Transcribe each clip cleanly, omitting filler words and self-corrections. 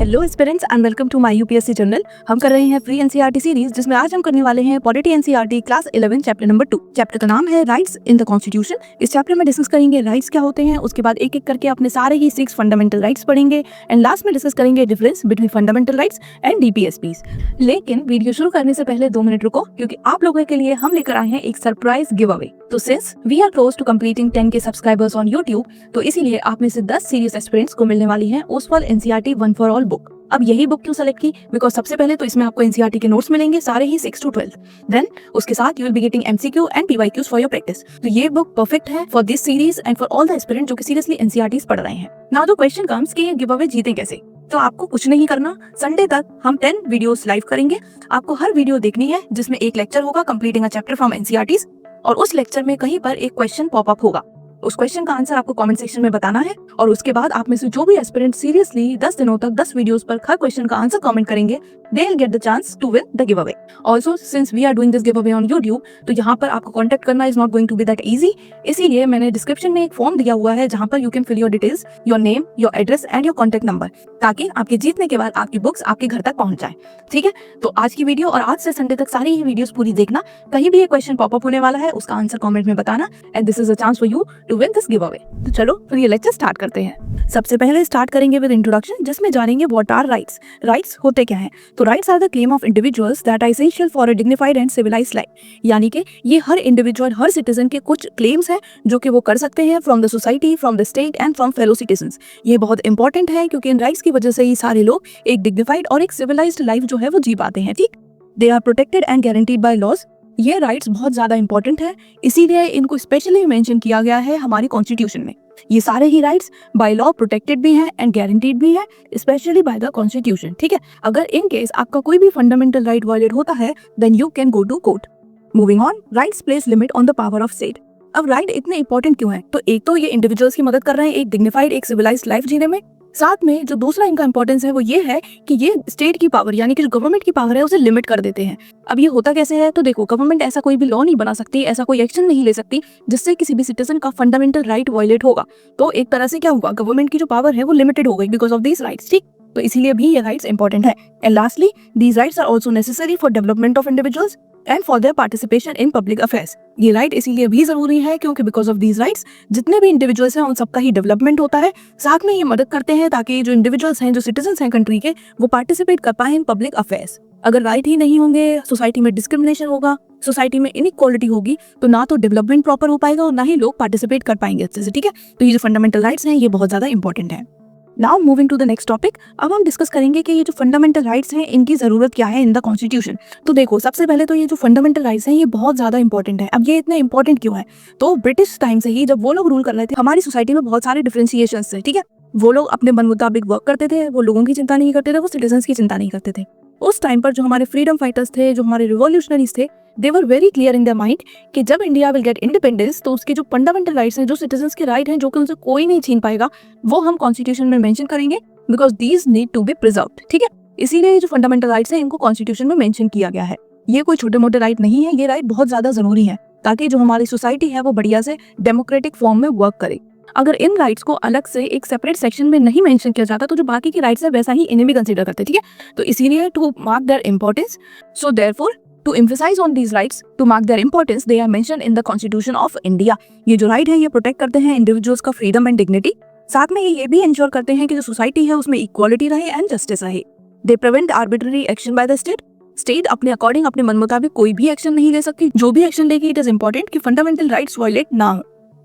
Hello aspirants and welcome to my UPSC journal. हम कर रहे हैं फ्री एनसीईआरटी सीरीज, जिसमें आज हम करने वाले हैं polity NCERT class 11 chapter number 2। Chapter का नाम है राइट्स इन द कॉन्स्टिट्यूशन। इस चैप्टर में डिस्कस करेंगे राइट्स क्या होते हैं, उसके बाद एक एक करके अपने सारे ही 6 फंडामेंटल राइट्स पढ़ेंगे एंड लास्ट में डिस्कस करेंगे difference between fundamental rights and DPSPs. लेकिन वीडियो शुरू करने से पहले 2 मिनट रुको, क्योंकि आप लोगों के लिए हम लेकर आए हैं एक सरप्राइज गिव अवे। तो since we are close to completing 10K subscribers on YouTube, तो इसीलिए आप में से 10 सीरियस एस्पिरेंट्स को मिलने वाली है Oswal NCERT one for all book. अब यही बुक क्यों सेलेक्ट की? बिकॉज सबसे पहले तो इसमें आपको एनसीईआरटी के नोट्स मिलेंगे, सारे ही 6 to 12। देन उसके साथ you will be getting MCQ and PYQs for your practice. तो ये बुक परफेक्ट है for this series and for all the aspirant जो कि सीरियसली एनसीईआरटीज पढ़ रहे हैं। नाउ द क्वेश्चन कम्स कि ये गिव अवे जीते कैसे। तो आपको कुछ नहीं करना, संडे तक हम 10 वीडियोस लाइव करेंगे। आपको हर वीडियो देखनी है जिसमें एक लेक्चर होगा completing a chapter from NCERTs, और उस लेक्चर में कहीं पर एक क्वेश्चन पॉपअप होगा। उस क्वेश्चन का आंसर आपको कमेंट सेक्शन में बताना है, और उसके बाद आप में से जो भी एस्पिरेंट सीरियसली 10 दिनों तक 10 वीडियोस पर हर क्वेश्चन का आंसर कमेंट करेंगे, they will get the chance to win the giveaway. Also, since we are doing this giveaway on YouTube, तो यहाँ पर आपको कांटेक्ट करना is not going to be that easy। इसीलिए मैंने डिस्क्रिप्शन में एक फॉर्म दिया हुआ है जहाँ पर you can fill your details, your name, your address and your contact number, ताकि आपके जीतने के बाद आपकी बुक्स आपके घर तक पहुँच जाए। ठीक है, तो आज की वीडियो और आज से संडे तक सारी ही वीडियोस पूरी देखना। कहीं भी ये क्वेश्चन पॉपअप होने वाला है, उसका आंसर कॉमेंट में बताना, and this is a chance for you to win this give away. तो चलो फिर ये लेक्चर स्टार्ट करते हैं। सबसे पहले स्टार्ट करेंगे विद इंट्रोडक्शन, जिसमें जानेंगे व्हाट आर राइट्स। राइट्स होते क्या हैं? तो rights are the claim of individuals that are essential for a dignified and civilised life. यानी कि ये हर इंडिविजुअल, हर सिटीजन के कुछ क्लेम्स हैं जो कि वो कर सकते हैं from the society, from the state and from fellow citizens. ये बहुत इंपॉर्टेंट है क्योंकि इन राइट्स की वजह से ही सारे लोग एक डिग्निफाइड और एक सिविलाइज्ड लाइफ जो है वो जी पाते हैं। ठीक, they are protected and guaranteed by laws. ये राइट्स बहुत ज्यादा इंपॉर्टेंट है, इसीलिए इनको स्पेशली मेंशन किया गया है हमारी कॉन्स्टिट्यूशन में। ये सारे ही राइट्स बाय लॉ प्रोटेक्टेड भी हैं एंड गारंटीड भी है, स्पेशली बाय द कॉन्स्टिट्यूशन। ठीक है, अगर इन केस आपका कोई भी फंडामेंटल राइट वायलेट होता है, then you can go to court. Moving on, rights place limit on the power of state. अब राइट इतने इंपॉर्टेंट क्यों है? तो एक तो ये इंडिविजुअल्स की मदद कर रहे हैं एक डिग्निफाइड, एक सिविलाइज्ड लाइफ जीने में। साथ में जो दूसरा इनका इंपॉर्टेंस है वो ये है कि ये स्टेट की पावर, यानी कि जो गवर्नमेंट की पावर है, उसे लिमिट कर देते हैं। अब ये होता कैसे है? तो देखो, गवर्नमेंट ऐसा कोई भी लॉ नहीं बना सकती, ऐसा कोई एक्शन नहीं ले सकती जिससे किसी भी सिटीजन का फंडामेंटल राइट वायलेट होगा। तो एक तरह से क्या हुआ, गवर्नमेंट की जो पावर है वो लिमिटेड हो गई बिकॉज ऑफ दीज राइट्स। ठीक, तो इसीलिए भी ये राइट्स इंपॉर्टेंट है। And lastly, these rights are also necessary for development of individuals and for their participation in public affairs. ये राइट इसीलिए भी जरूरी है क्योंकि बिकॉज ऑफ दीज राइट्स जितने भी इंडिविजुअल्स हैं उन सबका ही डेवलपमेंट होता है। साथ में ये मदद करते हैं ताकि जो इंडिविजुअल्स हैं, जो सिटीजन्स हैं कंट्री के, वो पार्टिसिपेट कर पाए इन पब्लिक अफेयर्स। अगर राइट ही नहीं होंगे, सोसाइटी में डिस्क्रिमिनेशन होगा, सोसाइटी में इनइक्वालिटी होगी, तो ना तो डेवलपमेंट प्रॉपर हो पाएगा और ना ही लोग पार्टिसिपेट कर पाएंगे अच्छे से। ठीक है, तो ये जो फंडामेंटल राइट्स हैं ये बहुत ज्यादा इंपॉर्टेंट है। Now moving to the next topic, अब हम डिस्कस करेंगे कि ये जो फंडामेंटल राइट्स हैं इनकी जरूरत क्या है इन द कॉन्स्टिट्यूशन। तो देखो, सबसे पहले तो ये जो फंडामेंटल राइट्स हैं ये बहुत ज्यादा इंपॉर्टेंट है। अब ये इतने इंपॉर्टेंट क्यों है? तो ब्रिटिश टाइम से ही जब वो लोग रूल कर रहे थे, हमारी सोसाइटी में बहुत सारे डिफरेंशिएशंस थे। ठीक है, वो लोग अपने मन मुताबिक वर्क करते थे, वो लोगों की चिंता नहीं करते थे, वो सिटीजन्स की चिंता नहीं करते थे। उस टाइम पर जो हमारे फ्रीडम फाइटर्स थे, जो हमारे रिवॉल्यूशनरीज थे, they were very clear in their mind कि जब इंडिया विल गेट इंडिपेंडेंस तो उसके जो फंडामेंटल राइट्स हैं, जो सिटीजन्स के राइट हैं, जो कि उनसे कोई नहीं छीन पाएगा, वो हम कॉन्स्टिट्यूशन में मेंशन करेंगे because these need to be preserved. ठीक है, इसीलिए जो फंडामेंटल राइट्स हैं इनको कॉन्स्टिट्यूशन में मेंशन किया गया है। ये कोई छोटे मोटे राइट नहीं है, ये राइट बहुत ज्यादा जरूरी है ताकि जो हमारी सोसाइटी है वो बढ़िया से डेमोक्रेटिक फॉर्म में वर्क करे। अगर इन राइट्स को अलग से एक सेपरेट सेक्शन में नहीं मेंशन किया जाता तो जो बाकी की राइट्स है वैसा ही इन्हें भी कंसीडर करते। ठीक है, तो इसीलिए to mark their importance, so therefore to emphasize on these rights, to mark their importance, they are mentioned in the Constitution of India। ये जो राइट है ये प्रोटेक्ट करते हैं इंडिविजुअल्स का फ्रीडम एंड डिग्निटी। साथ में ये भी इंश्योर करते हैं कि जो सोसाइटी है उसमें इक्वालिटी रहे एंड जस्टिस रहे। They prevent arbitrary action by the state. State अपने अकॉर्डिंग, अपने मन मुताबिक कोई भी एक्शन नहीं ले सकती। जो भी एक्शन लेगी, इट इज इंपॉर्टेंट कि फंडामेंटल राइट्स वायलेट ना हो।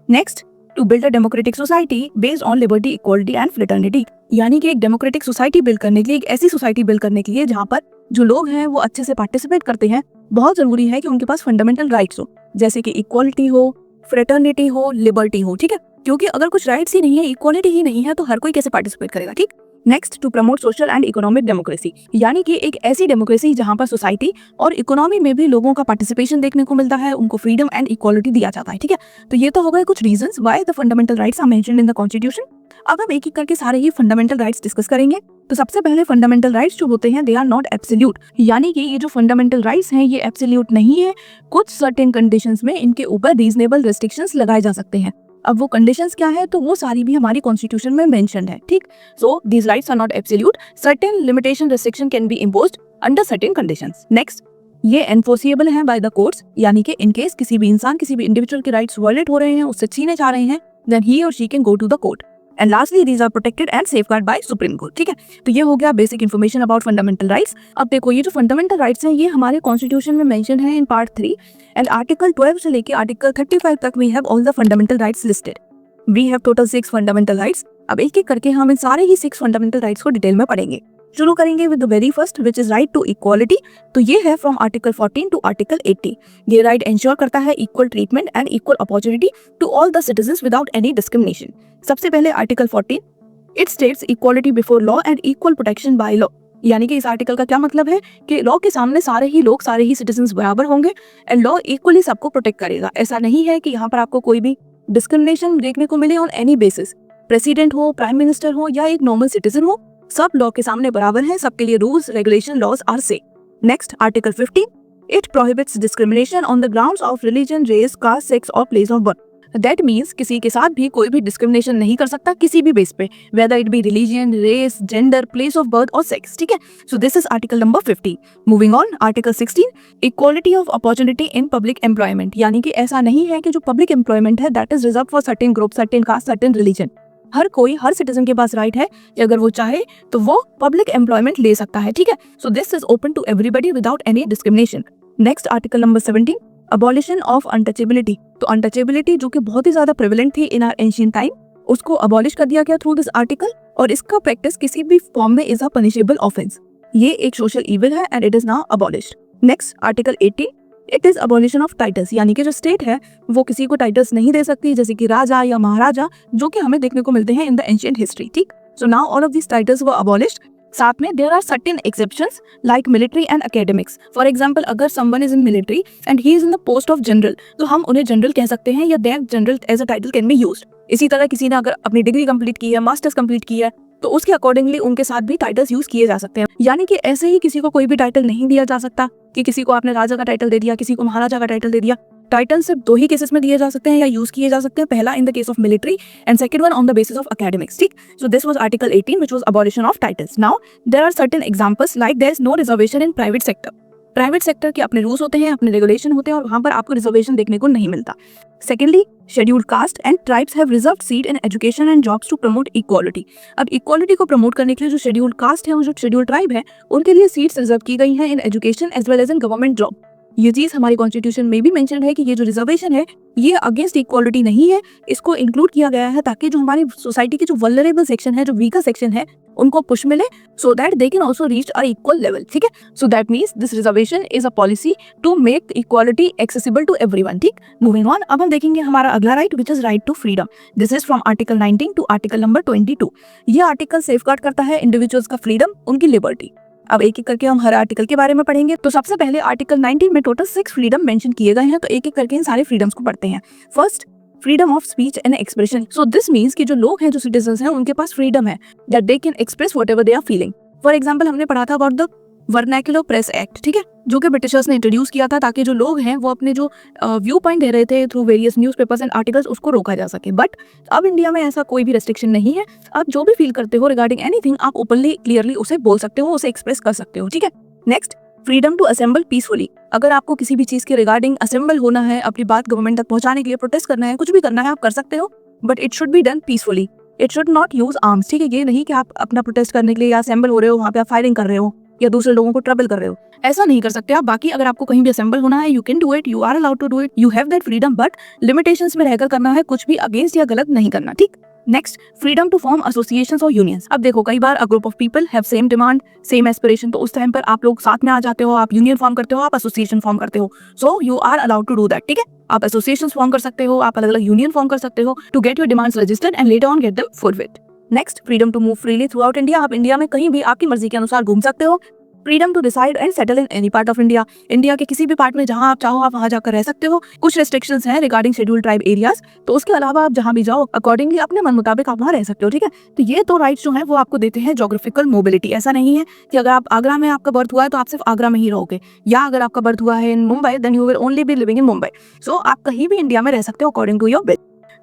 Next, to build a democratic society based on liberty, equality and fraternity. यानी कि एक डेमोक्रेटिक सोसाइटी बिल्ड करने के लिए, एक ऐसी सोसाइटी बिल्ड करने के लिए जहाँ पर जो लोग हैं वो अच्छे से पार्टिसिपेट करते हैं, बहुत जरूरी है कि उनके पास फंडामेंटल राइट्स हो, जैसे कि इक्वालिटी हो, फ्रेटर्निटी हो, लिबर्टी हो। ठीक है, क्योंकि अगर कुछ राइट्स ही नहीं है, इक्वालिटी ही नहीं है, तो हर कोई कैसे पार्टिसिपेट करेगा। ठीक, next, to promote social and economic democracy. यानी कि एक ऐसी डेमोक्रेसी जहां पर सोसाइटी और इकोनॉमी में भी लोगों का पार्टिसिपेशन देखने को मिलता है, उनको फ्रीडम एंड इक्वालिटी दिया जाता है। ठीक है, तो ये तो हो गए कुछ reasons why the fundamental rights are mentioned in the constitution. अब हम एक एक करके सारे ही फंडामेंटल राइट्स डिस्कस करेंगे। तो सबसे पहले फंडामेंटल राइट्स जो होते हैं दे आर नॉट एब्सोल्यूट, यानी कि ये जो फंडामेंटल राइट्स हैं ये एब्सोल्यूट नहीं है। कुछ सर्टेन कंडीशंस में इनके ऊपर रीजनेबल रेस्ट्रिक्शंस लगाए जा सकते हैं। अब वो कंडीशंस क्या है, तो वो सारी भी हमारी कॉन्स्टिट्यूशन में मेंशन्ड है, ठीक। So these rights are not absolute, certain limitation restriction can be imposed under certain conditions. Next, ये एनफोर्सिएबल है बाय द कोर्ट्स, यानी कि इन केस किसी भी इंसान, किसी भी इंडिविजुअल के राइट्स वायलेट हो रहे हैं, उससे छीने जा रहे हैं, देन ही और she can go to the court. And lastly, these are protected and safeguard by Supreme Court, ठीक है। तो ये हो गया basic information about fundamental rights. अब देखो, ये जो फंडामेंटल राइट्स हैं ये हमारे कॉन्स्टिट्यूशन में मेंशन है इन पार्ट 3 एंड आर्टिकल 12 से लेके आर्टिकल 35 तक we have all the fundamental rights listed. We have total 6 fundamental rights. अब एक एक करके हम इन सारे ही 6 फंडामेंटल राइट्स को डिटेल में पढ़ेंगे। शुरू करेंगे with the very first, which is right to equality. तो ये है फ्रॉम आर्टिकल 14 टू आर्टिकल 80। ये राइट इंश्योर करता है equal treatment and equal opportunity to all the citizens without any discrimination. सबसे पहले article 14, it states equality before law and equal protection by law. यानी कि इस आर्टिकल का क्या मतलब है कि लॉ के सामने सारे ही लोग, सारे ही सिटीजंस बराबर होंगे एंड लॉ इक्वली सबको प्रोटेक्ट करेगा। ऐसा नहीं है कि यहाँ पर आपको कोई भी डिस्क्रिमिनेशन देखने को मिले ऑन एनी बेसिस। प्रेसिडेंट हो, प्राइम मिनिस्टर हो या एक नॉर्मल सिटीजन हो, सब लॉ के सामने बराबर हैं, सबके लिए rules, regulation, laws are same. Next, article 15, it prohibits discrimination on the grounds of religion, race, caste, sex और place of birth. That means किसी के साथ भी कोई भी डिस्क्रिमिनेशन नहीं कर सकता किसी भी बेस पे, whether it be religion, race, gender, place of birth और सेक्स, ठीक है। So this is article number 50। Moving on, article 16, equality of opportunity in public employment. यानी कि ऐसा नहीं है कि जो पब्लिक एम्प्लॉयमेंट है that is reserve for certain group, certain caste, certain religion. हर कोई, हर सिटीजन के पास राइट है कि अगर वो चाहे तो वो पब्लिक एम्प्लॉयमेंट ले सकता है, ठीक है। So this is open to everybody without any discrimination. Next, article number 17, abolition of untouchability. तो अनटचेबिलिटी जो कि बहुत ही ज्यादा प्रेवलेंट थी इन आवर एंशिएंट टाइम, उसको अबॉलिश कर दिया गया थ्रू दिस आर्टिकल और इसका प्रैक्टिस किसी भी फॉर्म में इज अ पनिशेबल ऑफेंस। ये एक सोशल इविल है and it is now abolished. Next, article 18, it is abolition of titles. यानी कि जो स्टेट है वो किसी को टाइटल्स नहीं दे सकती, जैसे कि राजा या महाराजा, जो कि हमें देखने को मिलते हैं इन द एंशिएंट हिस्ट्री, ठीक। So now all of these titles were abolished. साथ में there are certain exceptions like military and academics. For example, अगर someone is in military and he is in the post of general, तो हम उन्हें general कह सकते हैं या that general as a title can be used. इसी तरह किसी ने अगर अपनी डिग्री कंप्लीट की है, मास्टर्स कंप्लीट की है, तो उसके अकॉर्डिंगली उनके साथ भी टाइटल्स यूज किए जा सकते हैं। यानी कि ऐसे ही किसी को कोई भी टाइटल नहीं दिया जा सकता कि किसी को आपने राजा का टाइटल दे दिया, किसी को महाराजा का टाइटल दे दिया। टाइटल सिर्फ 2 ही केसेस में दिए जा सकते हैं या यूज किए जा सकते हैं, पहला in the case of military and second one on the basis of academics, ठीक। So this was article 18 which was abolition of titles. Now there are certain examples like there is no reservation in private sector. Private sector के अपने rules होते हैं, अपने regulation होते हैं और वहां पर आपको रिजर्वेशन देखने को नहीं मिलता। Secondly, scheduled caste and tribes have reserved seat in education and jobs to promote equality. अब इक्वालिटी को प्रमोट करने के लिए जो शेड्यूल्ड कास्ट है और जो शेड्यूल्ड ट्राइब है, उनके लिए सीट्स रिजर्व की गई हैं in education as well as in government job. ये चीज हमारी कॉन्स्टिट्यूशन में भी मेंशन है कि ये जो रिजर्वेशन है ये अगेंस्ट इक्वालिटी नहीं है, इसको इंक्लूड किया गया है ताकि जो हमारी सोसाइटी की जो वल्नरेबल सेक्शन है, जो वीकर सेक्शन है, उनको पुश मिले so that they can also reach a equal level, ठीक है। So that means this reservation is a policy to make equality accessible to everyone, ठीक। मूविंग ऑन, अब हम देखेंगे हमारा अगला right which is right to freedom. This is from article 19 to article number 22। ये article safeguard करता है individuals का फ्रीडम, उनकी लिबर्टी। अब एक एक करके हम हर आर्टिकल के बारे में पढ़ेंगे। तो सबसे पहले आर्टिकल 19 में टोटल 6 फ्रीडम मेंशन किए गए हैं, तो एक एक करके इन सारे फ्रीडम्स को पढ़ते हैं। First, freedom of speech and expression. So this means कि जो लोग हैं, जो सिटीजंस हैं, उनके पास फ्रीडम है that they can express whatever they are feeling. For example, हमने पढ़ा था about the vernacular press act, ठीक है, जो कि ब्रिटिशर्स ने इंट्रोड्यूस किया था ताकि जो लोग हैं वो अपने जो व्यू पॉइंट दे रहे थे through various newspapers and articles, उसको रोका जा सके। बट अब इंडिया में ऐसा कोई भी रेस्ट्रिक्शन नहीं है। आप जो भी फील करते हो रिगार्डिंग एनीथिंग, आप ओपनली क्लियरली उसे बोल सकते हो, उसे एक्सप्रेस कर सकते हो, ठीक है। Next, freedom to assemble peacefully. अगर आपको किसी भी चीज के रिगार्डिंग असेंबल होना है, अपनी बात गवर्नमेंट तक पहुंचाने के लिए प्रोटेस्ट करना है, कुछ भी करना है, आप कर सकते हो, but it should be done peacefully. It should not use arms, ठीक है। ये नहीं कि आप अपना प्रोटेस्ट करने के लिए या असेंबल हो रहे हो, वहां पे आप फायरिंग कर रहे हो या दूसरे लोगों को ट्रबल कर रहे हो, ऐसा नहीं कर सकते आप। बाकी अगर आपको कहीं भी असेंबल होना है, you can do it, you are allowed to do it, you have that freedom, but limitations में रहकर करना है, कुछ भी अगेंस्ट या गलत नहीं करना, ठीक। Next, freedom to form associations और यूनियंस। अब देखो, कई बार a group of people have same demand, same aspiration, तो उस टाइम पर आप लोग साथ में आ जाते हो, आप यूनियन फॉर्म करते हो, आप एसोसिएशन फॉर्म करते हो। So you are allowed to do that, ठीक है। आप एसोसिएशंस फॉर्म कर सकते हो, आप अलग अलग यूनियन फॉर्म कर सकते हो to get your demands registered and later on get them forward. Next, freedom to move freely throughout India. आप इंडिया में कहीं भी आपकी मर्जी के अनुसार घूम सकते हो। Freedom to decide and settle in any part of India. India के किसी भी पार्ट में जहां आप चाहो आप वहां जाकर रह सकते हो। कुछ रेस्ट्रिक्शंस हैं रिगार्डिंग शेड्यूल्ड ट्राइब एरियाज, तो उसके अलावा आप जहां भी जाओ अकॉर्डिंगली अपने मन मुताबिक आप वहां रह सकते हो, ठीक है। तो ये तो राइट्स जो है वो आपको देते हैं जोग्राफिकल मोबिलिटी। ऐसा नहीं है कि अगर आप आगरा में आपका बर्थ हुआ है तो आप सिर्फ आगरा में ही रहोगे, या अगर आपका बर्थ हुआ है in Mumbai then you will only be living in Mumbai. So आप कहीं भी इंडिया में रह सकते हो according to your will.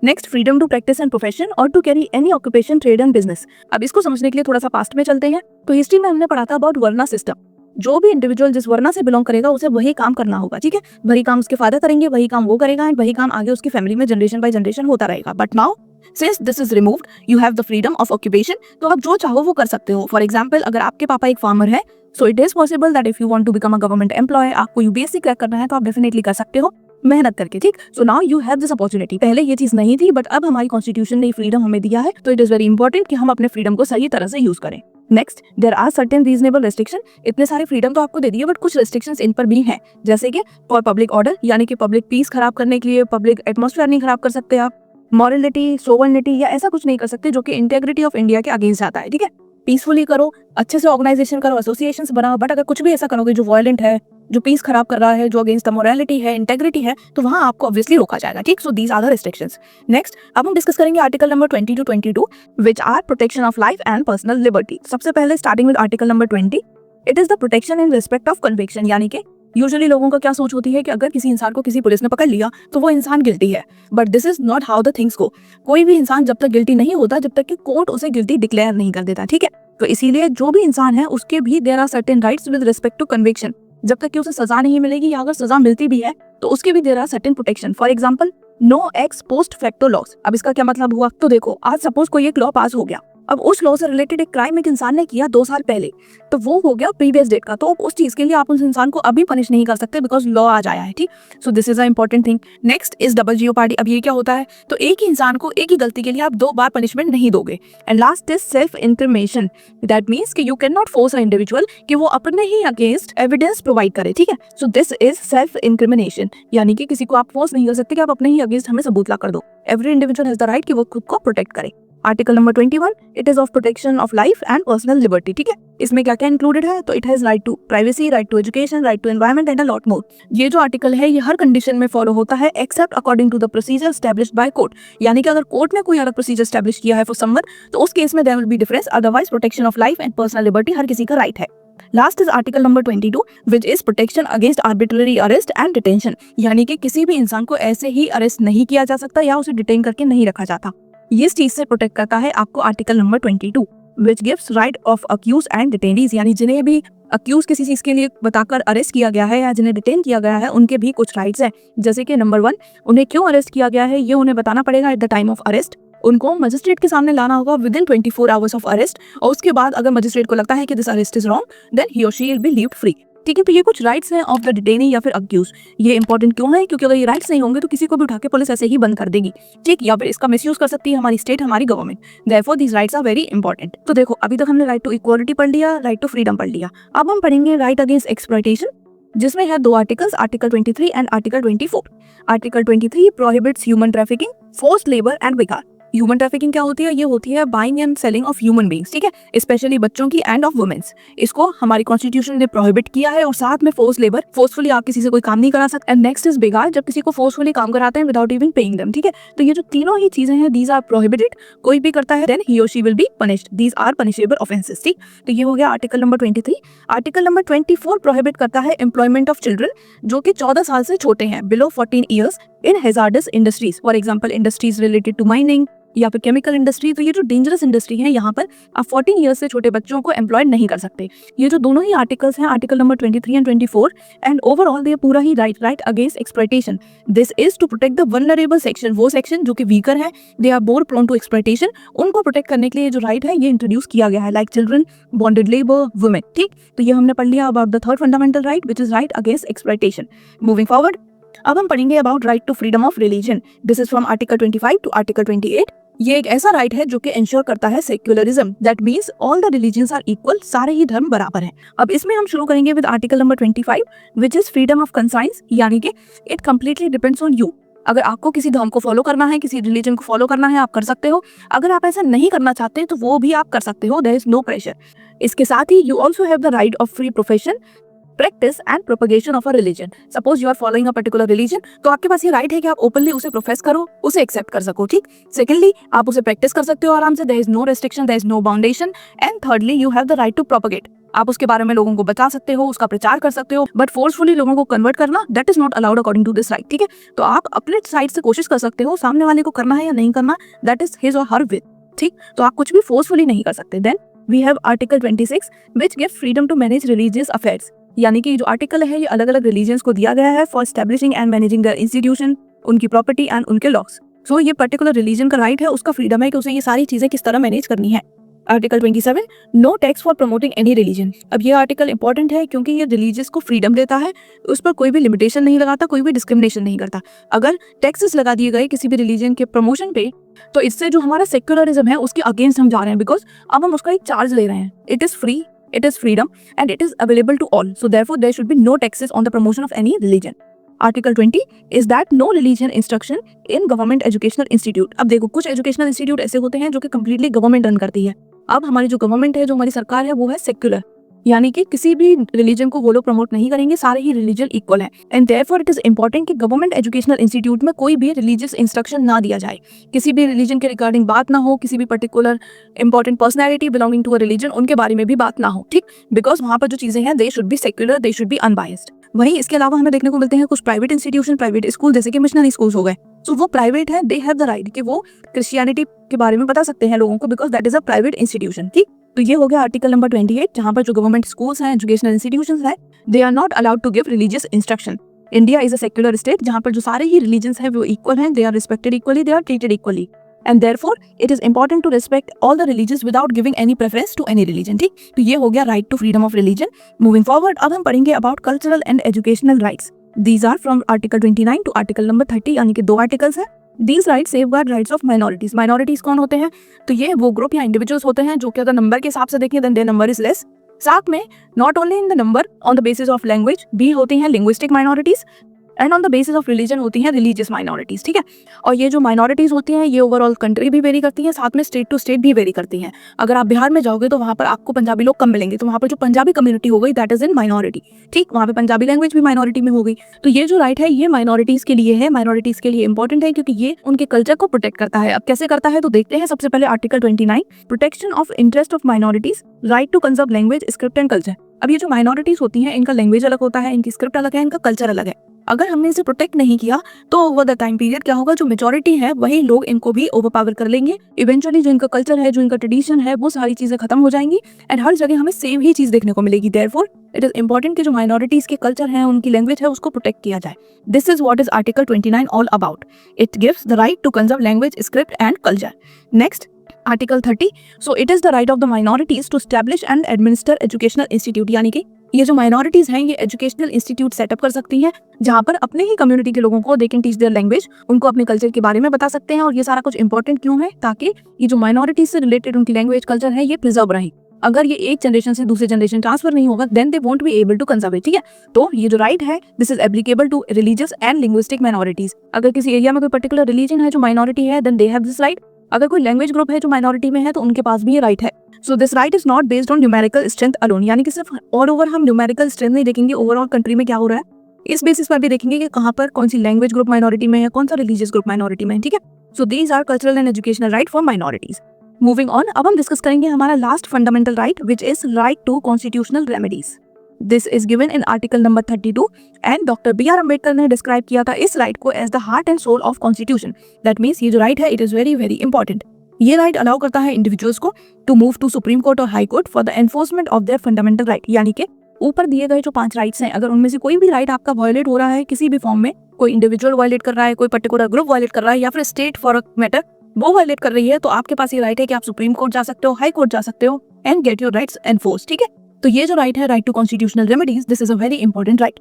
Next, freedom to practice and profession और to carry any occupation, trade and business. अब इसको समझने के लिए थोड़ा सा पास्ट में चलते हैं। तो हिस्ट्री में हमने पढ़ा था अबाउट वर्ना सिस्टम। जो भी इंडिविजुअल जिस वर्ना से बिलोंग करेगा उसे वही काम करना होगा, ठीक है। वही काम उसके फादर करेंगे, वही काम वो करेगा, एंड वही काम आगे उसकी फैमिली में जनरेशन बाय जनरेशन होता रहेगा। But now since this is removed, you have the freedom of occupation. तो आप जो चाहो वो कर सकते हो। फॉर एग्जाम्पल, अगर आपके पापा एक फार्मर है, so it is possible that if you want to become a government employee, आपको यूपीएससी क्रैक करना है तो आप डेफिनेटली कर सकते हो मेहनत करके, ठीक। So now you have this opportunity. पहले ये चीज नहीं थी, बट अब हमारी कॉन्स्टिट्यूशन ने फ्रीडम हमें दिया है, तो इट इज वेरी इंपॉर्टेंट कि हम अपने फ्रीडम को सही तरह से यूज करें। Next, there are certain reasonable restriction. इतने सारे फ्रीडम तो आपको दे दिए, बट कुछ रेस्ट्रिक्शंस इन पर भी हैं, जैसे कि फॉर पब्लिक ऑर्डर, यानी कि पब्लिक पीस खराब करने के लिए, पब्लिक एटमॉस्फेयर नहीं खराब कर सकते आप, मॉरलिटी, सोवर्निटी या ऐसा कुछ नहीं कर सकते जो कि इंटेग्रिटी ऑफ इंडिया के अगेंस्ट जाता है, ठीक है। पीसफुली करो, अच्छे से ऑर्गेनाइजेशन करो, एसोसिएशंस बनाओ, बट अगर कुछ भी ऐसा करोगे जो वायलेंट है, जो पीस खराब कर रहा है, जो अगेंस्ट द मोरालिटी है, इंटेग्रिटी है, तो वहां आपको ऑब्वियसली रोका जाएगा, ठीक। So these are the restrictions. Next, अब हम डिस्कस करेंगे article number 20 to 22 which are protection of life and personal liberty. सबसे पहले starting with article number 20, it is the protection in respect of conviction. यानी कि यूजुअली लोगों का क्या सोच होती है कि अगर किसी इंसान को किसी पुलिस ने पकड़ लिया तो वो इंसान गिल्टी है, but this is not how the things go. कोई भी इंसान जब तक गिल्टी नहीं होता, जब तक कि कोर्ट उसे गिल्टी डिक्लेयर नहीं कर देता, ठीक है। तो इसीलिए जो भी इंसान है उसके भी there are certain rights with respect to conviction. जब तक कि उसे सजा नहीं मिलेगी, या अगर सजा मिलती भी है तो उसके भी there are certain protection. For example, no ex post facto laws. अब इसका क्या मतलब हुआ? तो देखो, आज सपोज कोई एक लॉ पास हो गया, अब उस लॉ से रिलेटेड एक क्राइम एक इंसान ने किया 2 साल पहले, तो वो हो गया प्रीवियस डेट का, तो उस चीज के लिए आप उस इंसान को अभी पनिश नहीं कर सकते बिकॉज लॉ आज आया है, ठीक। So this is a important thing. Next is double jeopardy. अब ये क्या होता है? तो एक ही इंसान को एक ही गलती के लिए आप 2 बार पनिशमेंट नहीं दोगे। And last is self incrimination. That means कि you can not force a individual कि वो अपने ही अगेंस्ट एविडेंस प्रोवाइड करे, ठीक है। So this is self incrimination, यानी कि किसी को आप फोर्स नहीं कर सकते कि आप अपने ही अगेंस्ट हमें सबूत ला कर दो। Every individual has the right कि वो खुद को प्रोटेक्ट करे। Article number 21, it is of protection of life and personal liberty, ठीक है। इसमें क्या क्या इंक्लूडेड है? तो it has right to privacy, right to education, right to environment and a lot more. ये जो आर्टिकल है ये हर कंडीशन में फॉलो होता है except according to the procedure established by court. यानी कि अगर कोर्ट ने कोई अलग प्रोसीजर एस्टैब्लिश किया है फॉर समवन, तो उस केस में there will be difference, otherwise protection of life and personal liberty हर किसी का राइट है। Last is article number 22 which is protection against arbitrary arrest and detention. यानी कि किसी भी इंसान को ऐसे ही अरेस्ट नहीं किया जा सकता या उसे डिटेन करके नहीं रखा जाता। ये इस चीज से प्रोटेक्ट करता है आपको article number 22 which gives right of accused and detainees. यानी जिन्हें भी अक्यूज किसी चीज के लिए बताकर अरेस्ट किया गया है या जिन्हें डिटेन किया गया है उनके भी कुछ राइट्स हैं। जैसे कि नंबर 1, उन्हें क्यों अरेस्ट किया गया है ये उन्हें बताना पड़ेगा at the time of arrest. उनको मजिस्ट्रेट के सामने लाना होगा within 24 hours of arrest, और उसके बाद अगर मजिस्ट्रेट को लगता है कि this arrest is wrong, then he और she will be leaved free, ठीक है। तो ये कुछ राइट्स हैं ऑफ द डिटेनी या फिर अक्यूज। ये इंपॉर्टेंट क्यों है? क्योंकि अगर ये राइट्स नहीं होंगे तो किसी को भी उठा के पुलिस ऐसे ही बंद कर देगी, ठीक, या फिर इसका मिसयूज कर सकती है हमारी स्टेट, हमारी government. Therefore these rights are very important. तो देखो, अभी तक हमने राइट टू इक्वालिटी पढ़ लिया, राइट टू फ्रीडम पढ़ लिया। अब हम पढ़ेंगे राइट अगेंस्ट एक्सप्लॉयटेशन, जिसमें है 2 articles, article 23 and article 24। Article 23 prohibits human trafficking, forced labour and विकार। ह्यूमन ट्रैफिकिंग क्या होती है? ये होती है buying and selling of human beings, ठीक है, स्पेशली बच्चों की एंड ऑफ वुमेन्स। इसको हमारी कॉन्स्टिट्यूशन ने प्रोहिबिट किया है, और साथ में फोर्स लेबर, फोर्सफुली आप किसी से कोई काम नहीं करा सकते। एंड नेक्स्ट इज बिगाड़, जब किसी को फोर्सफुली काम कराते हैं विदाउट इवन पेइंग देम, ठीक है। तो ये जो तीनों ही चीजें हैं, दीज आर प्रोहिबिटेड। कोई भी करता है देन ही और she will be punished. These are punishable offences, ठीक। तो ये हो गया article number 23। Article number 24 prohibit करता है एम्प्लॉयमेंट ऑफ चिल्ड्रन जो कि 14 साल से छोटे हैं, below 14 years, in hazardous industries. For example, industries related to mining या फिर केमिकल इंडस्ट्री। तो ये जो डेंजरस इंडस्ट्री है, यहाँ पर आप 14 ईयर्स से छोटे बच्चों को एम्प्लॉय नहीं कर सकते। ये जो दोनों ही आर्टिकल्स हैं, article number 23 and 24, and overall they पूरा ही right against exploitation. This is to protect the vulnerable section, वो सेक्शन जो कि वीकर है, they are more prone to exploitation. उनको प्रोटेक्ट करने के लिए जो राइट है ये इंट्रोड्यूस किया गया है, like children, bonded labour, women, ठीक। तो ये हमने पढ़ लिया about the third fundamental right which is right against exploitation. Moving forward, अब हम पढ़ेंगे about right to freedom of religion. This is from article 25 to article 28। ये एक ऐसा राइट है जो कि इंश्योर करता है secularism, that means all the religions are equal, सारे ही धर्म बराबर हैं। अब इसमें हम शुरू करेंगे with article number 25 which is freedom of conscience, यानी कि it completely depends on you. अगर आपको किसी धर्म को फॉलो करना है, किसी रिलीजन को फॉलो करना है, आप कर सकते हो। अगर आप ऐसा नहीं करना चाहते तो वो भी आप कर सकते हो, देयर इज नो प्रेशर। इसके साथ ही you also have the right of free profession, practice and propagation of a religion. Suppose you are following a particular religion, तो आपके पास ये राइट है कि आप ओपनली उसे प्रोफेस करो, उसे एक्सेप्ट कर सको, ठीक। सेकेंडली, आप उसे प्रैक्टिस कर सकते हो आराम से, there is no restriction, there is no boundation. And thirdly, you have the right to propagate. आप उसके बारे में लोगों को बता सकते हो, उसका प्रचार कर सकते हो, बट फोर्सफुली लोगों को कन्वर्ट करना that is not allowed according to this right. ठीक है, तो आप अपने साइड से कोशिश कर सकते हो, सामने वाले को करना है या नहीं करना दैट इज हिज और हर विल। ठीक, तो आप कुछ भी फोर्सफुली नहीं कर सकते। Then we have article 26 which give freedom to manage religious affairs, यानी कि जो आर्टिकल है ये अलग अलग रिलीजन्स को दिया गया है for establishing and managing there institution, उनकी प्रॉपर्टी एंड उनके लॉस। सो ये पर्टिकुलर रिलीजन का राइट है, उसका फ्रीडम है कि उसे ये सारी चीजें किस तरह मैनेज करनी है। Article 27 no tax for promoting any religion. अब ये आर्टिकल इंपॉर्टेंट है क्योंकि ये रिलीजियस को फ्रीडम देता है, उस पर कोई भी लिमिटेशन नहीं लगाता, कोई भी डिस्क्रिमिनेशन नहीं करता। अगर टैक्सेस लगा दिए गए किसी भी रिलीजन के प्रमोशन पे तो इससे जो हमारा सेक्युलरिज्म है उसके अगेंस्ट हम जा रहे हैं, बिकॉज अब हम उसका एक चार्ज ले रहे हैं। It is free, it is freedom and it is available to all, so therefore there should be no taxes on the promotion of any religion. Article 20 is that no religion instruction in government educational institute. अब देखो कुछ educational institute ऐसे होते हैं जो कि completely government run करती है। अब हमारी जो गवर्नमेंट है, जो हमारी सरकार है, वो है सेक्युलर, यानी कि किसी भी रिलीजन को वो लोग प्रमोट नहीं करेंगे, सारे ही रिलीजन इक्वल है। And therefore it is important कि गवर्नमेंट एजुकेशनल इंस्टीट्यूट में कोई भी रिलीजियस इंस्ट्रक्शन ना दिया जाए, किसी भी रिलीजन के रिगार्डिंग बात ना हो, किसी भी particular important personality belonging to a religion उनके बारे में भी बात ना हो। ठीक, बिकॉज वहाँ पर जो चीजें हैं they should be secular, they should be unbiased. वहीं इसके अलावा हमें देखने को मिलते हैं कुछ प्राइवेट इंस्टीट्यूशन, प्राइवेट स्कूल, जैसे कि मिशनरी स्कूल्स हो गए। सो वो प्राइवेट है, दे हैव द राइट कि वो क्रिश्चियनिटी के बारे में बता सकते हैं लोगों को, because that is a private institution. ठीक, तो ये हो गया आर्टिकल नंबर 28, जहां पर जो गवर्नमेंट स्कूल्स हैं, एजुकेशनल इंस्टीट्यूशंस हैं, they are not allowed to give religious instruction. India is a secular state जहां पर जो सारे ही रिलीजन्स हैं वो इक्वल हैं, they are respected equally, they are treated equally, and therefore it is important to respect all the religions without giving any preference to any religion. ठीक, तो ये हो गया right to freedom of religion. Moving forward, अब हम पढ़ेंगे about cultural and educational rights. These are from article 29 to article number 30, यानी कि 2 आर्टिकल्स हैं। These rights safeguard rights of minorities. Minorities कौन होते हैं? तो ये वो ग्रुप या इंडिविजुअल्स होते हैं जो कि अगर नंबर के हिसाब से देखें then their number is less। साथ में not only in the number, on the basis of language भी होती हैं linguistic minorities, and on the basis of religion होती हैं रिलीजियस माइनॉरिटीज। ठीक है, और ये जो माइनॉरिटीज होती हैं ये ओवरऑल कंट्री भी वेरी करती हैं, साथ में स्टेट टू स्टेट भी वेरी करती हैं। अगर आप बिहार में जाओगे तो वहाँ पर आपको पंजाबी लोग कम मिलेंगे, तो वहाँ पर जो पंजाबी कम्युनिटी हो गई दैट इज इन माइनॉरिटी। ठीक, वहाँ पे पंजाबी लैंग्वेज भी माइनॉरिटी में हो गई। तो ये जो राइट है ये माइनॉरिटीज के लिए है, माइनॉरिटीज के लिए इंपॉर्टेंट है क्योंकि ये उनके कल्चर को प्रोटेक्ट करता है। अब कैसे करता है तो देखते हैं। सबसे पहले article 29 protection of interest of minorities, right to conserve language, script and culture. अब ये जो माइनॉरिटीज होती हैं इनका लैंग्वेज अलग होता है, इनकी स्क्रिप्ट अलग है, इनका कल्चर अलग है। अगर हमने इसे प्रोटेक्ट नहीं किया तो ओवर द टाइम पीरियड क्या होगा, जो मेजॉरिटी है वही लोग इनको भी ओवरपावर कर लेंगे। इवेंचुअली जो इनका कल्चर है, जो इनका ट्रेडिशन है, वो सारी चीजें खत्म हो जाएंगी एंड हर जगह हमें सेम ही चीज देखने को मिलेगी। देयरफॉर इट इज इंपॉर्टेंट कि जो माइनॉरिटीज के कल्चर है, उनकी लैंग्वेज है, उसको प्रोटेक्ट किया जाए। This is what is article 29 all about. It gives the right to conserve language, script and culture. Next article 30, so it is the right of the minorities to establish and administer educational institute, यानी कि ये जो minorities हैं ये educational institute setup कर सकती हैं जहां पर अपने ही कम्युनिटी के लोगों को they can teach their language, उनको अपने कल्चर के बारे में बता सकते हैं। और ये सारा कुछ इंपॉर्टेंट क्यों है, ताकि ये जो माइनॉरिटीज से रिलेटेड उनकी लैंग्वेज कल्चर है ये प्रिजर्व रहे। अगर ये एक जनरेशन से दूसरे जनरेशन ट्रांसफर नहीं होगा then they won't be able to conserve it. ठीक है, तो ये जो राइट है this is applicable to religious and linguistic minorities. अगर किसी एरिया में कोई पर्टिकुलर रिलीजन है जो माइनॉरिटी है then they have this right. अगर कोई लैंग्वेज ग्रुप है जो माइनॉरिटी में है तो उनके पास भी ये राइट है। So this right is not based on numerical strength alone, यानी कि सिर्फ ऑल ओवर हम न्यूमेरिकल स्ट्रेंथ नहीं देखेंगे, ओवरऑल कंट्री में क्या हो रहा है इस बेसिस पर भी देखेंगे कि कहाँ पर कौन सी लैंग्वेज ग्रुप माइनॉरिटी में है, कौन सा रिलीजियस ग्रुप माइनॉरिटी में है। ठीक है, so these are cultural and educational right for minorities. Moving on, अब हम डिस्कस करेंगे हमारा last fundamental right which is right to constitutional remedies. This is given in article number 32 and doctor B.R. Ambedkar ने describe किया था इस right को as the heart and soul of constitution. That means ये जो राइट है it is very very important. ये right allow करता है इंडिविजुअल्स को to move to Supreme Court और High Court for the enforcement of their fundamental right, यानी कि ऊपर दिए गए जो 5 राइट्स हैं अगर उनमें से कोई भी राइट आपका वायलेट हो रहा है किसी भी फॉर्म में, कोई इंडिविजुअल वायलेट कर रहा है, कोई पर्टिकुलर ग्रुप वायलेट कर रहा है या फिर स्टेट फॉर अ मैटर वो वायलेट कर रही है, तो आपके पास ये राइट है कि आप सुप्रीम कोर्ट जा सकते हो, हाई कोर्ट जा सकते हो and get your rights enforce. ठीक है, तो ये जो राइट है right to constitutional remedies, this is a very important right.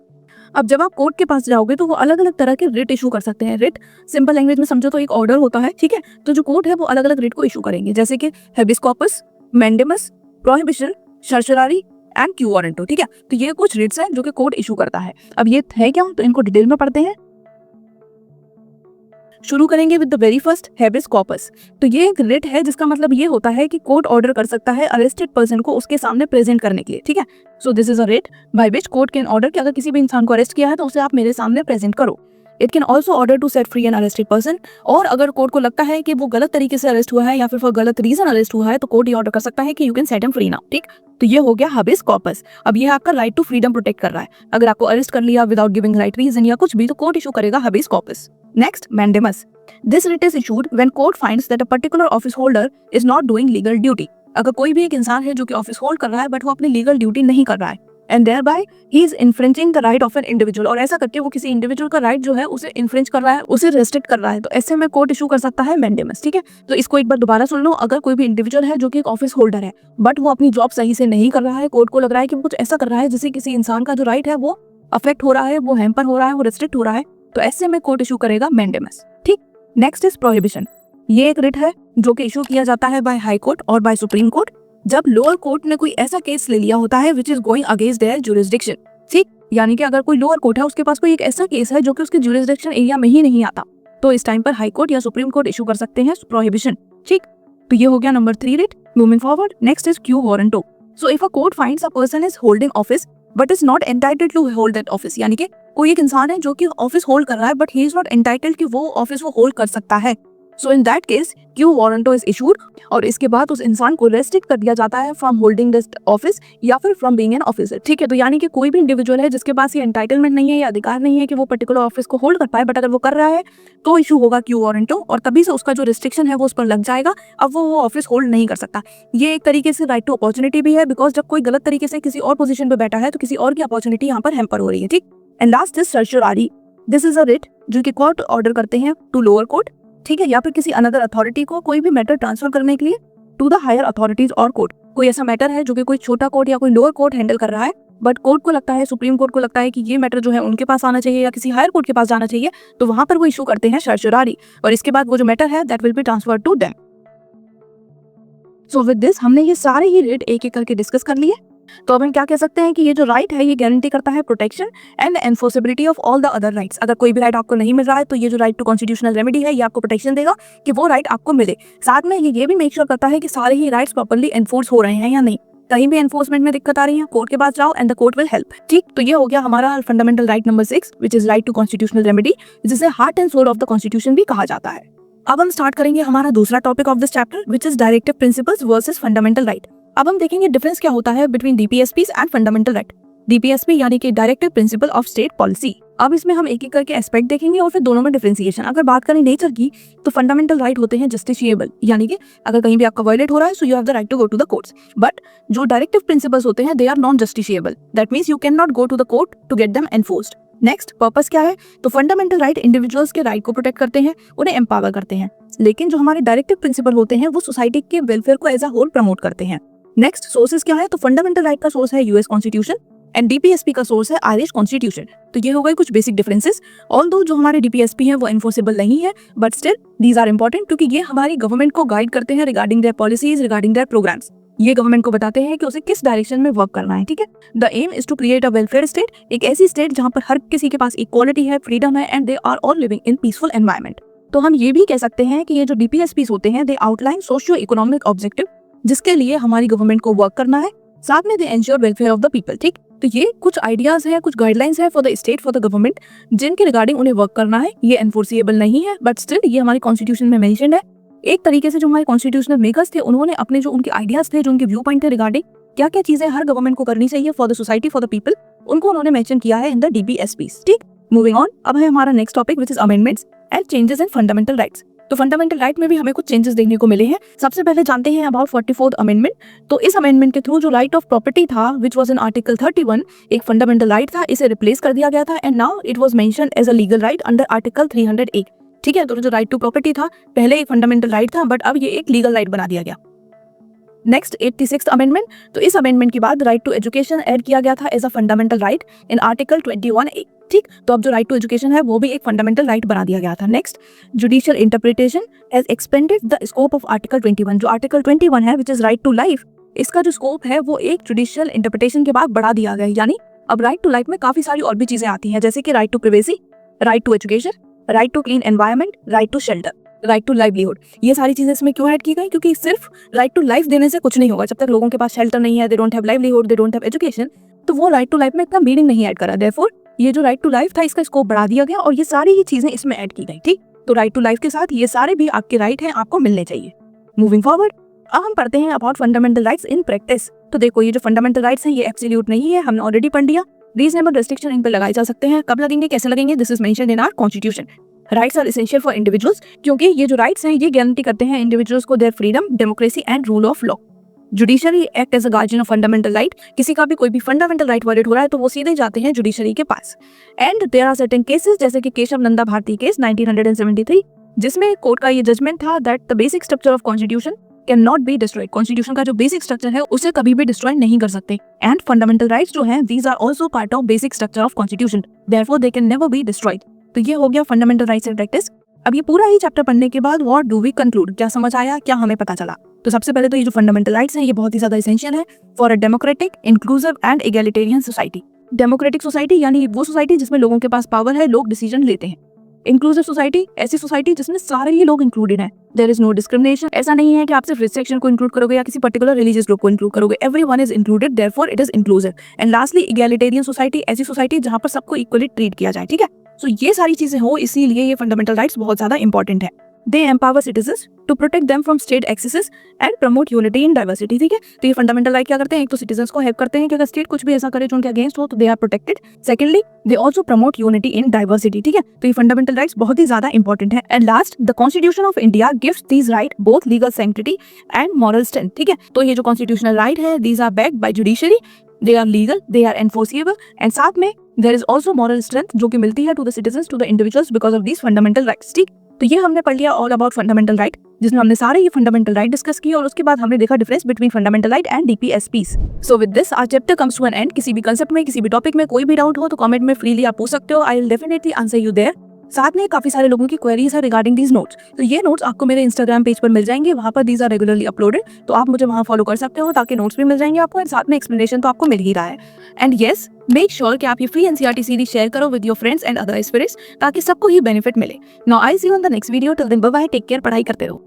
अब जब आप कोर्ट के पास जाओगे तो वो अलग अलग तरह के रिट इशू कर सकते हैं। रिट सिंपल लैंग्वेज में समझो तो एक ऑर्डर होता है। ठीक है, तो जो कोर्ट है वो अलग अलग रिट को इशू करेंगे, जैसे कि habeas corpus, mandamus, prohibition, certiorari and quo warranto. ठीक है, तो ये कुछ रिट्स हैं जो कि कोर्ट इशू करता है। अब ये है क्या, तो इनको डिटेल में पढ़ते हैं। शुरू करेंगे with the very first habeas corpus. तो ये एक रिट है जिसका मतलब ये होता है कि कोर्ट ऑर्डर कर सकता है अरेस्टेड पर्सन को उसके सामने प्रेजेंट करने के लिए। ठीक है, so this is a writ by which court can order कि अगर किसी भी इंसान को अरेस्ट किया है तो उसे आप मेरे सामने प्रेजेंट करो। It can also order to set free an arrested person, और अगर कोर्ट को लगता है कि वो गलत तरीके से अरेस्ट हुआ है या फिर फॉर गलत रीजन अरेस्ट हुआ है तो कोर्ट ये ऑर्डर कर सकता है कि you can set him free now. ठीक, तो ये हो गया हाबिस कॉर्पस। अब ये आपका राइट टू फ्रीडम प्रोटेक्ट कर रहा है। अगर आपको अरेस्ट कर लिया विदाउट गिविंग राइट रीजन या कुछ भी तो कोर्ट इशू करेगा habeas corpus. Next, mandamus. This writ is issued when court finds that a particular office holder is not doing legal duty. अगर कोई भी एक इंसान है जो कि ऑफिस होल्ड कर रहा है बट वो अपनी लीगल ड्यूटी नहीं कर रहा है and thereby he is infringing the right of an individual, और ऐसा करके वो किसी इंडिविजुअल का राइट जो है उसे इन्फ्रिंज कर रहा है, उसे रेस्ट्रिक्ट कर रहा है, तो ऐसे में कोर्ट इशू कर सकता है मैंडेमस। ठीक है, तो इसको एक बार दोबारा सुन लो। अगर कोई भी इंडिविजुअल है जो कि एक ऑफिस होल्डर है बट वो अपनी जॉब सही से नहीं कर रहा है, कोर्ट को लग रहा है कि वो कुछ ऐसा कर रहा है जिससे किसी इंसान का जो राइट है वो अफेक्ट हो रहा है, वो हैम्पर हो रहा है, वो रेस्ट्रिक्ट हो रहा है, तो ऐसे में कोर्ट इशू करेगा मैंडेमस। ठीक, नेक्स्ट इज प्रोहिबिशन। ये एक रिट है जो कि इशू किया जाता है बाय हाई कोर्ट और बाय सुप्रीम कोर्ट जब लोअर कोर्ट ने कोई ऐसा केस ले लिया होता है which is going against their jurisdiction. ठीक, यानी कि अगर कोई लोअर कोर्ट है उसके पास कोई एक ऐसा केस है जो कि उसके जुरिसडिक्शन एरिया में ही नहीं आता, तो इस टाइम पर हाई कोर्ट या सुप्रीम कोर्ट इशू कर सकते हैं प्रोहिबिशन। ठीक, तो ये हो गया number 3 writ. Moving forward, next is quo warranto. So if a court finds a person is holding office but is not entitled to hold that office, यानी कि कोई एक इंसान है जो कि ऑफिस होल्ड कर रहा है but he is not entitled कि वो ऑफिस वो होल्ड कर सकता है, so in that case quo warranto is issued, और इसके बाद उस इंसान को रेस्ट्रिक्ट कर दिया जाता है फ्रॉम होल्डिंग दिस ऑफिस या फिर फ्रॉम बीइंग एन ऑफिसर। ठीक है, तो यानी कि कोई भी इंडिविजुअल है जिसके पास ये एंटाइटलमेंट नहीं है या अधिकार नहीं है कि वो पर्टिकुलर ऑफिस को होल्ड कर पाए, बट अगर वो कर रहा है तो इशू होगा क्यू वारंटो, और तभी से उसका जो रिस्ट्रिक्शन है वो उस पर लग जाएगा। अब वो ऑफिस होल्ड नहीं कर सकता। ये एक तरीके से राइट टू अपॉर्चुनिटी भी है, बिकॉज जब कोई गलत तरीके से किसी और पोजीशन पे बैठा है तो किसी और की अपॉर्चुनिटी यहाँ पर हैम्पर हो रही है। ठीक, and last is certiorari. This is a writ जो कि कोर्ट ऑर्डर करते हैं टू लोअर कोर्ट, ठीक है, या फिर किसी अनदर अथॉरिटी को कोई भी मैटर ट्रांसफर करने के लिए टू द हायर अथॉरिटीज और कोर्ट। कोई ऐसा मैटर है जो कि कोई छोटा कोर्ट या कोई लोअर कोर्ट हैंडल कर रहा है बट कोर्ट को लगता है, सुप्रीम कोर्ट को लगता है कि ये मैटर जो है उनके पास आना चाहिए या किसी हायर कोर्ट के पास जाना चाहिए, तो वहां पर वो इशू करते हैं सर्चुरारी, और इसके बाद वो जो मैटर है that will be transferred to them. So with this हमने ये सारे ही रेट एक एक करके डिस्कस कर लिए। तो अब हम क्या कह सकते हैं कि ये जो राइट है ये गारंटी करता है protection and enforceability of all the other rights. अगर कोई भी राइट आपको नहीं मिल रहा है तो ये जो राइट टू कॉन्स्टिट्यूशनल रेमेडी है ये आपको प्रोटेक्शन देगा कि वो राइट आपको मिले। साथ में ये भी मेक श्योर करता है कि सारे ही राइट्स प्रॉपर्ली एनफोर्स हो रहे हैं या नहीं, कहीं भी एनफोर्समेंट में दिक्कत आ रही है कोर्ट के पास जाओ and the court will help. ठीक, तो ये हो गया हमारा fundamental right number 6 which is right to constitutional remedy, जिसे heart and soul of the constitution भी कहा जाता है। अब हम स्टार्ट करेंगे हमारा दूसरा topic of this chapter which is directive principles versus fundamental right. अब हम देखेंगे डिफरेंस क्या होता है between DPSPs and fundamental right. DPSP यानी कि directive principle of state policy. अब इसमें हम एक एक करके एस्पेक्ट देखेंगे और फिर दोनों में डिफरेंशिएशन। अगर बात करें नेचर की तो फंडामेंटल राइट होते हैं जस्टिशिएबल, यानी कि अगर कहीं भी आपका वायलेट हो रहा है so you have the right to go to the courts. But जो डायरेक्टिव प्रिंसिपल्स होते हैं they are non justiciable, that means you can not go to the court to get them enforced. Next, purpose क्या है? तो fundamental right individuals के right को protect करते हैं, उन्हें एम्पावर करते हैं, लेकिन जो हमारे डायरेक्टिव प्रिंसिपल होते हैं वो सोसाइटी के वेलफेयर को एज अ होल प्रमोट करते हैं। नेक्स्ट, सोर्सेज क्या है? तो फंडामेंटल राइट का सोर्स है यूएस कॉन्स्टिट्यूशन एंड डीपीएसपी का सोर्स है आयरिश कॉन्स्टिट्यूशन। तो ये हो गए कुछ बेसिक डिफरेंसेस। ऑल्दो जो हमारे डीपीएसपी है वो एनफोर्सेबल नहीं है, but still these are important क्योंकि ये हमारी गवर्नमेंट को गाइड करते हैं regarding their policies, regarding their programmes. ये गवर्नमेंट को बताते हैं कि उसे किस डायरेक्शन में वर्क करना है। ठीक है, the aim is to create a welfare state, एक ऐसी स्टेट जहां पर हर किसी के पास इक्वालिटी है, फ्रीडम है and they are all living in peaceful environment. तो हम ये भी कह सकते हैं कि ये जो डीपीएसपीज होते हैं दे आउटलाइन सोशियो इकोनॉमिक ऑब्जेक्टिव जिसके लिए हमारी गवर्नमेंट को वर्क करना है, साथ में they ensure welfare of the people. ठीक, तो ये कुछ आइडियाज है, कुछ गाइडलाइंस है for the state, for the government, जिनके रिगार्डिंग उन्हें वर्क करना है। ये एनफोर्सिएबल नहीं है, बट स्टिल ये हमारी कॉन्स्टिट्यूशन में मेंशन्ड है। एक तरीके से जो हमारे कॉन्स्टिट्यूशनल मेकर्स थे उन्होंने अपने जो उनके आइडियाज थे, जो उनके व्यू पॉइंट थे रिगार्डिंग क्या क्या चीजें हर गवर्नमेंट को करनी चाहिए for the society, for the people, उनको उन्होंने मेंशन किया है इन द डीपीएसपीज। ठीक, मूविंग ऑन, अब है हमारा next topic which is amendments and changes in fundamental rights. तो फंडामेंटल राइट में भी हमें कुछ चेंजेस देखने को मिले हैं। सबसे पहले जानते हैं अबाउट 44th अमेंडमेंट। तो इस अमेंडमेंट के थ्रू जो राइट ऑफ प्रॉपर्टी था विच वाज इन आर्टिकल 31 एक फंडामेंटल राइट था, इसे रिप्लेस कर दिया गया था and now it was mentioned as a legal right under article 308। ठीक है, तो जो राइट टू प्रॉपर्टी था पहले एक फंडामेंटल राइट था, बट अब ये एक लीगल राइट बना दिया गया। Next 86th amendment. तो इस अमेंडमेंट के बाद राइट टू एजुकेशन ऐड किया गया था as a fundamental right in article 21A। ठीक, तो अब जो राइट टू एजुकेशन है वो भी एक फंडामेंटल राइट बना दिया गया था। Next, judicial interpretation has expanded the scope of article 21। जो आर्टिकल 21 है which is right to life, इसका जो स्कोप है वो एक जुडिशियल इंटरप्रिटेशन के बाद बढ़ा दिया गया, यानी अब राइट टू लाइफ में काफी सारी और भी चीजें आती हैं, जैसे कि right to privacy, right to education, right to clean environment, right to shelter, right to livelihood. ये सारी चीजें इसमें क्यों ऐड की गई? क्योंकि सिर्फ राइट टू लाइफ देने से कुछ नहीं होगा। जब तक लोगों के पास शेल्टर नहीं है, they don't have livelihood, they don't have education, तो वो राइट टू लाइफ में इतना मीनिंग नहीं ऐड करा। देयरफॉर ये जो राइट टू लाइफ था इसका स्कोप बढ़ा दिया गया और ये सारी ही चीजें इसमें ऐड की गई। ठीक, तो राइट टू लाइफ के साथ ये सारे भी आपके राइट हैं, आपको मिलने चाहिए। मूविंग फॉरवर्ड, अब हम पढ़ते हैं about fundamental rights in practice. तो देखो ये जो फंडामेंटल राइट्स हैं ये एब्सोल्यूट नहीं है, हमने ऑलरेडी पढ़ लिया। रीजनेबल रेस्ट्रिक्शन इन पर लगाए जा सकते हैं, कब लगेंगे, कैसे लगेंगे, this is mentioned in our constitution. Rights are essential for individuals, क्योंकि ये जो राइट्स हैं ये गारंटी करते हैं इंडिविजुअल्स को their freedom, democracy and rule of law. Judiciary act as a guardian of fundamental right, किसी का भी कोई भी फंडामेंटल राइट वायलेट हो रहा है तो वो सीधे जाते हैं जुडिशरी के पास। And there are certain cases, जैसे कि केशव नंदा भारती केस 1973, जिसमें कोर्ट का ये जजमेंट था that the basic structure of constitution can not be destroyed. Constitution का जो बेसिक स्ट्रक्चर है उसे कभी भी डिस्ट्रॉय नहीं कर सकते। एंड फंडामेंटल राइट्स जो हैं these are also part of basic structure of constitution, therefore they can never be destroyed. तो ये हो गया फंडामेंटल राइट्स इन प्रैक्टिस। अब ये पूरा ही चैप्टर पढ़ने के बाद व्हाट डू वी कंक्लूड, क्या समझ आया, क्या हमें पता चला? तो सबसे पहले तो ये जो फंडामेंटल राइट्स हैं ये बहुत ही ज्यादा एसेंशियल है for a democratic, inclusive and egalitarian society. Democratic society यानी वो सोसाइटी जिसमें लोगों के पास पावर है, लोग डिसीजन लेते हैं। इंक्लूसिव सोसाइटी ऐसी सोसाइटी जिसमें सारे ही लोग इंक्लूडेड हैं, देयर इज नो डिस्क्रिमिनेशन। ऐसा नहीं है कि आप सिर्फ रिच सेक्शन को इंक्लूड करोगे या किसी पर्टिकुलर रिलीजियस ग्रुप को इंक्लूड करोगे, everyone is included, therefore it is inclusive. And lastly egalitarian society, ऐसी सोसाइटी जहां पर सबको इक्वली ट्रीट किया जाए। ठीक है, सो ये सारी चीजें हो, इसीलिए ये फंडामेंटल राइट्स बहुत ज्यादा इंपॉर्टेंट है। They empower citizens to protect them from state excesses and promote unity in diversity. ठीक है, तो ये फंडामेंटल राइट क्या करते हैं, एक तो सिटीजंस को हेल्प करते हैं कि अगर स्टेट कुछ भी ऐसा करे जो उनके अगेंस्ट हो तो they are protected. Secondly they also promote unity in diversity. ठीक है, तो ये फंडामेंटल राइट्स बहुत ही ज्यादा इंपॉर्टेंट है। And last, the constitution of India gives these right both legal sanctity and moral strength. ठीक है, तो ये जो कॉन्स्टिट्यूशनल राइट है these are backed by judiciary, they are legal, they are enforceable and साथ में there is also moral strength जो कि मिलती है to the citizens, to the individuals because of these fundamental rights. ठीक, तो ये हमने पढ़ लिया ऑल अबाउट फंडामेंटल राइट, जिसमें हमने सारे ये फंडामेंटल राइट डिस्कस किए और उसके बाद हमने देखा difference between fundamental right and DPSPs. So with this our chapter comes to an end. किसी भी कंसेप्ट में, किसी भी टॉपिक में कोई भी डाउट हो तो कमेंट में फ्रीली आप पूछ सकते हो, I will definitely answer you there. साथ में काफी सारे लोगों की क्वेरीज है रिगार्डिंग दीज नोट्स, तो ये नोट्स आपको मेरे इंस्टाग्राम पेज पर मिल जाएंगे, वहां पर दीज आर रेगुलरली अपलोडेड, तो आप मुझे वहां फॉलो कर सकते हो ताकि नोट्स भी मिल जाएंगे आपको और साथ में एक्सप्लेनेशन तो आपको मिल ही रहा है। एंड येस, मेक श्योर कि आप ये फ्री एनसीईआरटी सीरीज शेयर करो with your friends and other aspirants ताकि सबको ही बेनिफिट मिले। Now I see you on the next video, till then bye bye, take care, पढ़ाई करते रहो।